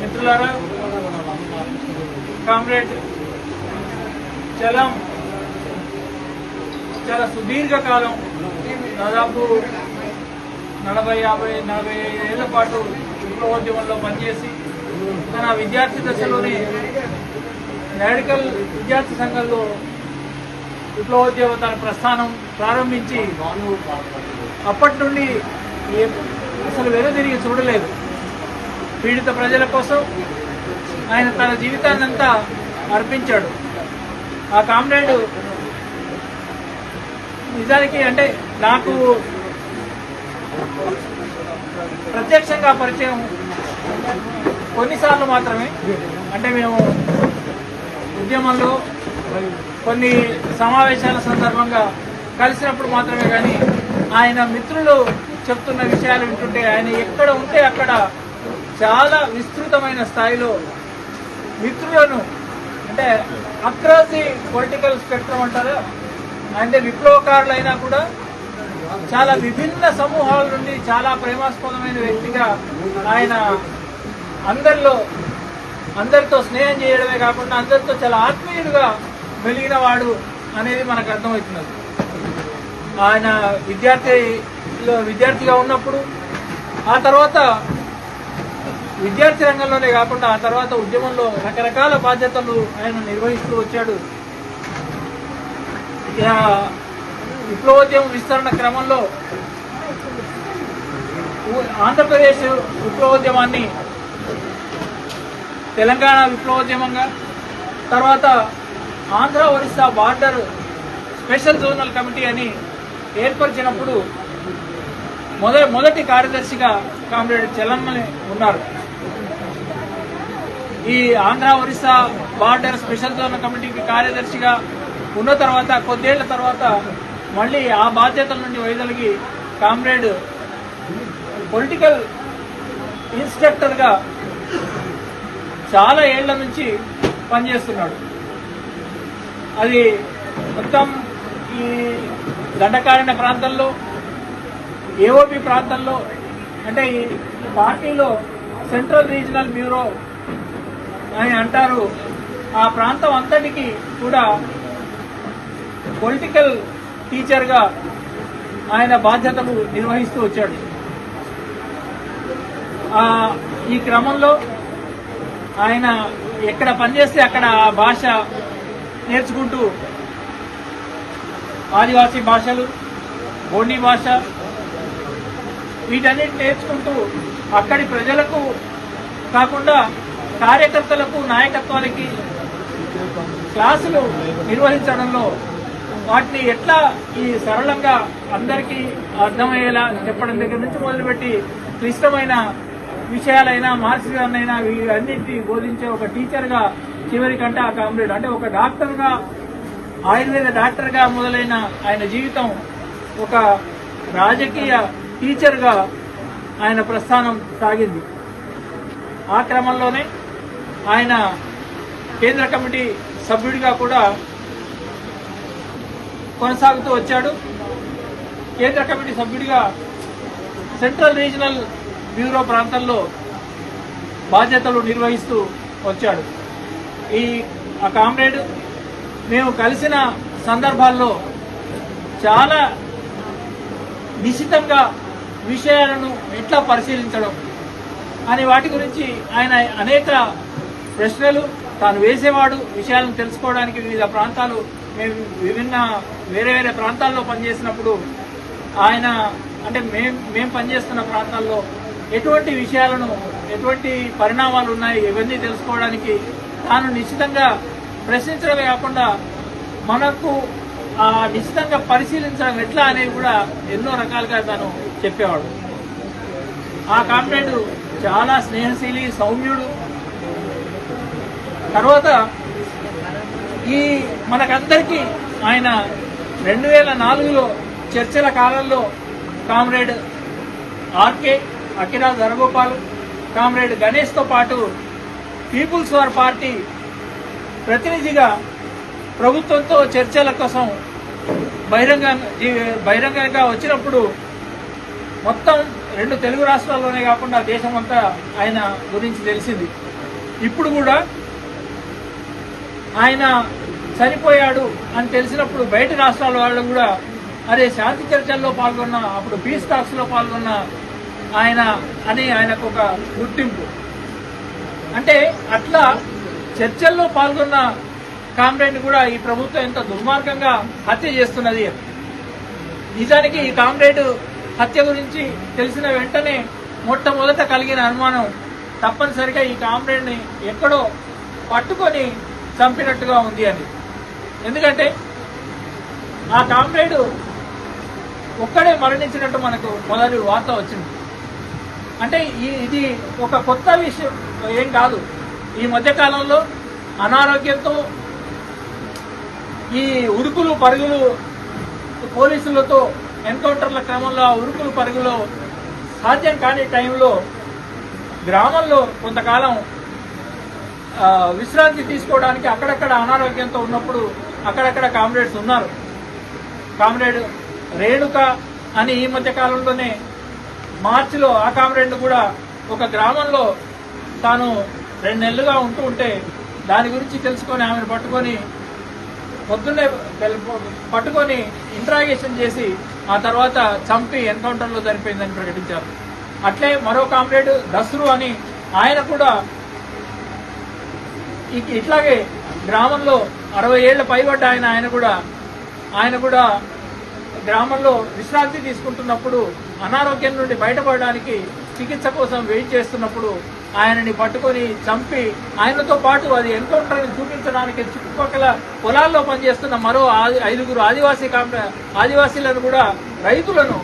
మిత్రులారా, కామ్రేడ్ చలం చాలా సుదీర్ఘకాలం, దాదాపు 40-50-45 ఏళ్ల పాటు విప్లవోద్యమంలో పనిచేసి తన విద్యార్థి దశలోనే రాడికల్ విద్యార్థి సంఘంలో విప్లవోద్యమ తన ప్రస్థానం ప్రారంభించి అప్పటి నుండి అసలు వెనుదిరిగి చూడలేదు. పీడిత ప్రజల కోసం ఆయన తన జీవితాన్నంతా అర్పించాడు. ఆ కామ్రేడ్ నిజానికి అంటే నాకు ప్రత్యక్షంగా పరిచయం కొన్నిసార్లు మాత్రమే. అంటే మేము ఉద్యమంలో కొన్ని సమావేశాల సందర్భంగా కలిసినప్పుడు మాత్రమే. కానీ ఆయన మిత్రులు చెప్తున్న విషయాలు వింటుంటే ఆయన ఎక్కడ ఉంటే అక్కడ చాలా విస్తృతమైన స్థాయిలో మిత్రులను, అంటే అక్రాస్ ది పొలిటికల్ స్పెక్ట్రమ్ అంటారా, అంటే విప్లవకారులైనా కూడా చాలా విభిన్న సమూహాల నుండి చాలా ప్రేమాస్పదమైన వ్యక్తిగా ఆయన అందరితో స్నేహం చేయడమే కాకుండా అందరితో చాలా ఆత్మీయుడుగా వెలిగిన వాడు అనేది మనకు అర్థమవుతున్నది. ఆయన విద్యార్థిగా ఉన్నప్పుడు, ఆ తర్వాత విద్యార్థి రంగంలోనే కాకుండా ఆ తర్వాత ఉద్యమంలో రకరకాల బాధ్యతలు ఆయన నిర్వహిస్తూ వచ్చాడు. విప్లవోద్యమ విస్తరణ క్రమంలో ఆంధ్రప్రదేశ్ విప్లవోద్యమాన్ని తెలంగాణ విప్లవోద్యమంగా, తర్వాత Andhra Orissa border special zonal committee అని ఏర్పరిచినప్పుడు మొదటి కార్యదర్శిగా కామ్రేడ్ చలమ్మని ఉన్నారు. ఈ Andhra Orissa border special zonal కమిటీకి కార్యదర్శిగా ఉన్న తర్వాత కొద్దేళ్ల తర్వాత మళ్ళీ ఆ బాధ్యతల నుండి వైదొలిగి కామ్రేడ్ పొలిటికల్ ఇన్స్ట్రక్టర్గా చాలా ఏళ్ల నుంచి పనిచేస్తున్నాడు. అది మొత్తం ఈ దండకారణ్య ప్రాంతంలో, ఏఓబి ప్రాంతంలో, అంటే ఈ పార్టీలో సెంట్రల్ రీజనల్ బ్యూరో అని అంటారు. ఆ ప్రాంతం అంతటికి కూడా పొలిటికల్ టీచర్గా ఆయన బాధ్యతలు నిర్వహిస్తూ వచ్చాడు. ఈ క్రమంలో ఆయన ఎక్కడ పనిచేస్తే అక్కడ ఆ భాష నేర్చుకుంటూ ఆదివాసీ భాషలు, గోండి భాష, వీటన్నిటి నేర్చుకుంటూ అక్కడి ప్రజలకు కాకుండా కార్యకర్తలకు, నాయకత్వాలకి క్లాసులు నిర్వహించడంలో వాటిని ఎట్లా ఈ సరళంగా అందరికీ అర్థమయ్యేలా చెప్పడం దగ్గర నుంచి మొదలుపెట్టి క్లిష్టమైన విషయాలైనా మార్క్సిజాన్నైనా ఇవన్నింటినీ బోధించే ఒక టీచర్గా చివరికంటే ఆ కామ్రేడ్, అంటే ఒక డాక్టర్గా, ఆయుర్వేద డాక్టర్గా మొదలైన ఆయన జీవితం ఒక రాజకీయ టీచర్గా ఆయన ప్రస్థానం సాగింది. ఆ క్రమంలోనే ఆయన కేంద్ర కమిటీ సభ్యుడిగా కూడా కొనసాగుతూ వచ్చాడు. కేంద్ర కమిటీ సభ్యుడిగా సెంట్రల్ రీజనల్ బ్యూరో ప్రాంతంలో బాధ్యతలు నిర్వహిస్తూ వచ్చాడు. ఆ కామ్రేడ్ మేము కలిసిన సందర్భాల్లో చాలా నిశితంగా విషయాలను ఎట్లా పరిశీలించడం అనే వాటి గురించి ఆయన అనేక ప్రశ్నలు తాను వేసేవాడు. విషయాలను తెలుసుకోవడానికి వివిధ ప్రాంతాలు, మేము వేరే వేరే ప్రాంతాల్లో పనిచేసినప్పుడు ఆయన, అంటే మేము పనిచేస్తున్న ప్రాంతాల్లో ఎటువంటి విషయాలను, ఎటువంటి పరిణామాలు ఉన్నాయి ఇవన్నీ తెలుసుకోవడానికి తాను నిశ్చితంగా ప్రశ్నించడమే కాకుండా మనకు ఆ నిశ్చితంగా పరిశీలించడం ఎట్లా అనేది కూడా ఎన్నో రకాలుగా తాను చెప్పేవాడు. ఆ కామ్రేడ్ చాలా స్నేహశీలి, సౌమ్యుడు. తర్వాత మనకందరికీ ఆయన 2004లో చర్చల కాలంలో కామ్రేడ్ ఆర్కే, అకిరా ధరగోపాల్, కామ్రేడ్ గణేష్తో పాటు పీపుల్స్ వార్ పార్టీ ప్రతినిధిగా ప్రభుత్వంతో చర్చల కోసం బహిరంగంగా వచ్చినప్పుడు మొత్తం 2 తెలుగు రాష్ట్రాల్లోనే కాకుండా దేశమంతా ఆయన గురించి తెలిసింది. ఇప్పుడు కూడా ఆయన చనిపోయాడు అని తెలిసినప్పుడు బయట రాష్ట్రాల వాళ్ళు కూడా అదే శాంతి చర్చల్లో పాల్గొన్న, అప్పుడు పీస్ టాక్స్ లో పాల్గొన్న ఆయన అని ఆయనకు ఒక గుర్తింపు. అంటే అట్లా చర్చల్లో పాల్గొన్న కామ్రేడ్ కూడా ఈ ప్రభుత్వం ఎంత దుర్మార్గంగా హత్య చేస్తున్నది. నిజానికి ఈ కామ్రేడ్ హత్య గురించి తెలిసిన వెంటనే మొట్టమొదట కలిగిన అనుమానం తప్పనిసరిగా ఈ కామ్రేడ్ ని ఎక్కడో పట్టుకొని చంపినట్టుగా ఉంది అని. ఎందుకంటే ఆ కామ్రేడ్ ఒక్కడే మరణించినట్టు మనకు మొదటి వార్త వచ్చింది. అంటే ఇది ఒక కొత్త విషయం ఏం కాదు. ఈ మధ్య కాలంలో అనారోగ్యంతో ఈ ఉరుకులు పరుగులు పోలీసులతో ఎన్కౌంటర్ల క్రమంలో ఆ ఉరుకులు పరుగులో సాధ్యం కాని టైంలో గ్రామంలో కొంతకాలం విశ్రాంతి తీసుకోవడానికి అక్కడక్కడ అనారోగ్యంతో ఉన్నప్పుడు అక్కడక్కడ కామ్రేడ్స్ ఉన్నారు. కామ్రేడ్ రేణుక అని ఈ మధ్య కాలంలోనే మార్చిలో ఆ కామ్రేడ్ కూడా ఒక గ్రామంలో తాను 2 నెలలుగా ఉంటూ ఉంటే దాని గురించి తెలుసుకొని ఆమెను పట్టుకొని పొద్దున్నే పట్టుకొని ఇంట్రాగేషన్ చేసి ఆ తర్వాత చంపి ఎన్కౌంటర్లో చనిపోయిందని ప్రకటించారు. అట్లే మరో కామ్రేడ్ దస్రు అని ఆయన కూడా ఇట్లాగే గ్రామంలో 60 ఏళ్ల పైబడ్డ ఆయన కూడా గ్రామంలో విశ్రాంతి తీసుకుంటున్నప్పుడు అనారోగ్యం నుండి బయటపడడానికి చికిత్స కోసం వెయిట్ చేస్తున్నప్పుడు ఆయనని పట్టుకొని చంపి ఆయనతో పాటు అది ఎన్కౌంటర్ చూపించడానికి చుట్టుపక్కల పొలాల్లో పనిచేస్తున్న మరో 5 ఆదివాసీలను కూడా రైతులను